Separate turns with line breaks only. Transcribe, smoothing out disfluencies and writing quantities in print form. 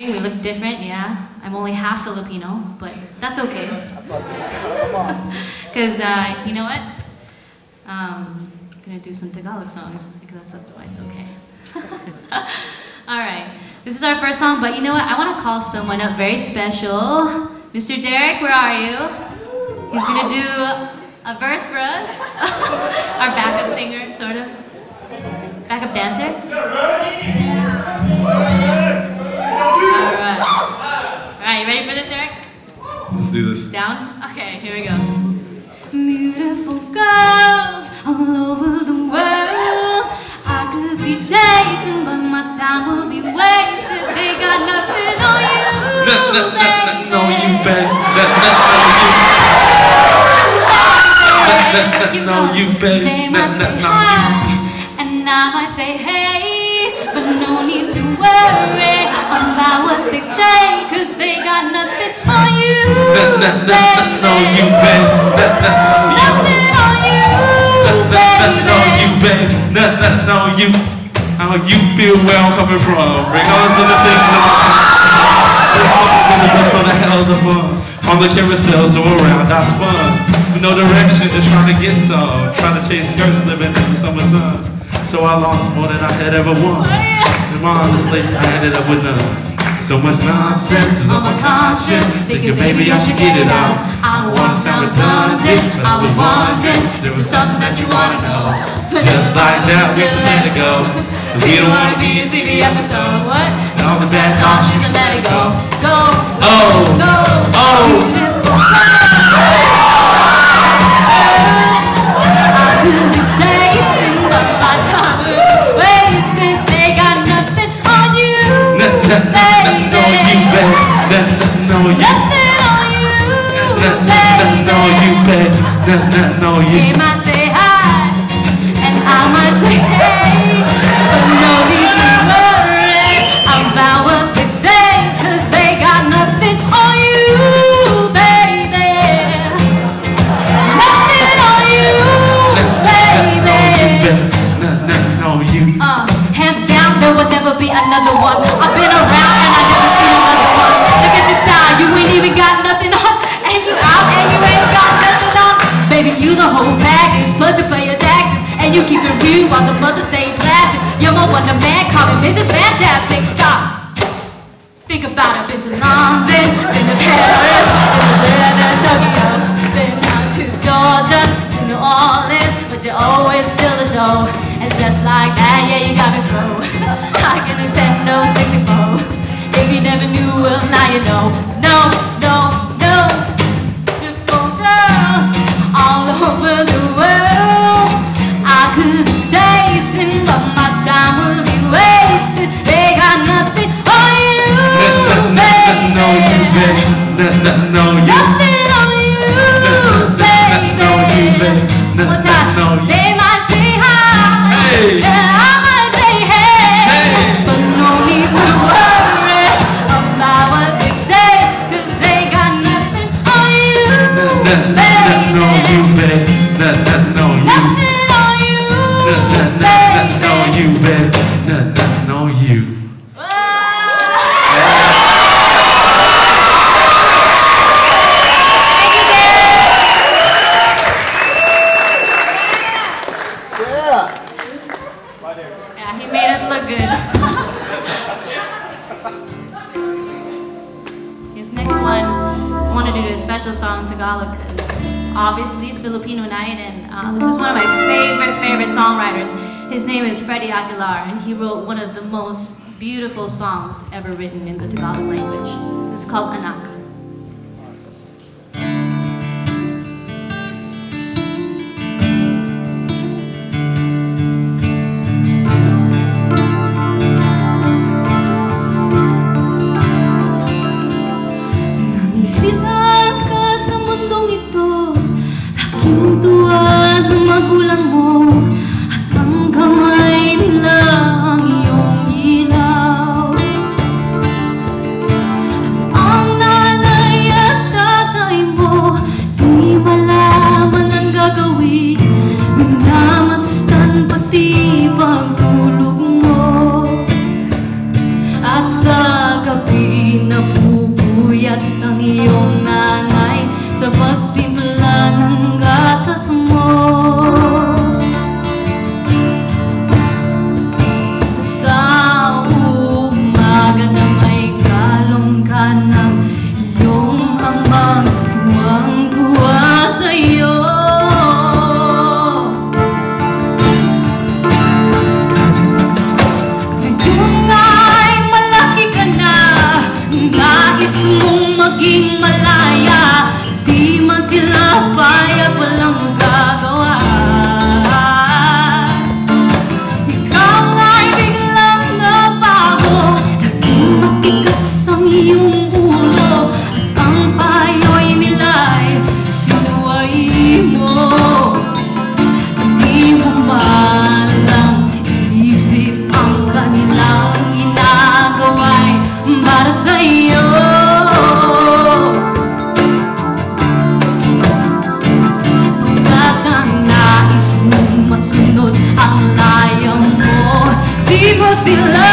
We look different, yeah. I'm only half Filipino, but that's okay. Because, you know what? I'm gonna do some Tagalog songs, because that's why it's okay. Alright, this is our first song, but you know what? I want to call someone up very special. Mr. Derek, where are you? He's gonna do a verse for us. Our backup singer, sort of. Backup dancer. Alright. Alright, you ready for this, Derek?
Let's do this.
Down? Okay, here we go. Beautiful girls all over the world. I could be chasing, but my time will be wasted. They got nothing on you, baby.
No, you bet. No, you bet.
They might say hi, and I might say hey, but no need to worry about what they say, cause they got nothing on you, baby.
No, you bet.
Nothing on you, baby.
No, you bet. No, you. How you feel where I'm coming from? Regardless of the things that I'm for the hell of the fun. On the carousel, so around, that's fun. With no direction, just trying to get some. Trying to chase skirts, living in the summer sun. So I lost more than I had ever won. And honestly, I ended up with none. So much nonsense is on my conscience. Thinking maybe I should get it out. I don't want to sound redundant, but I was wondering there was something that you want to know. Just like that, we should let it go. Cause we don't want to be in TV episode. What? And all the bad thoughts, she said let it go. Go, oh, go, oh. I could be chasing, but my time was wasted. They got nothing on you, baby. No, you bet. No, you.
Nothing on you, baby.
No, you bet. No, you.
They might say hi, and I might say hey, but no need to worry about what they say, cause they got nothing on you, baby. Nothing on you, baby.
No, you.
Hands down, there will never be another one. I've been around and I never seen another one. Look at your style, you ain't even got nothing on. And you out and you ain't got nothing on. Baby, you the whole package, plus you pay your taxes. And you keep it real while the mothers stay plastic. You're my Wonder Man, call me Mrs. Fantastic. Stop. Think about it, been to London, been to Paris, been to Tokyo, been out to Georgia, to New Orleans, but you're always still a show. And just like that, yeah, you got me through like a Nintendo 64. If you never knew, well, now you know. No, no, no. Beautiful girls all over the world. I could be chasing, but my time will be wasted. They got nothing on you, baby.
No, you bet. No, you.
Nothing on you, baby.
No, you bet.
One time,
No, you.
they might say hi,
Hey.
and I might say hey, but no need to worry about what they say, cause they got nothing on you, baby.
No, you bet. No, you.
Nothing on you, baby.
No, you bet. No, you.
Yeah, he made us look good. This next one, I wanted to do a special song in Tagalog because obviously it's Filipino night, and this is one of my favorite songwriters. His name is Freddie Aguilar, and he wrote one of the most beautiful songs ever written in the Tagalog language. This is called Anak. Nanisilang ka sa mundong ito, laking tuwa ng magulang mo, at ang kamay nila ang iyong ilaw. At ang mong maging malaya, di man sila payag, walang magagawa. Ikaw nga'y biglang nabago, naging matigas ang iyong ulo, at ang payo'y nila'y sinuway mo. Di mo malang isip ang kanilang ginagawa'y para sa'yo. Pagkat ang nais mong masunod ang layang mo, di mo sila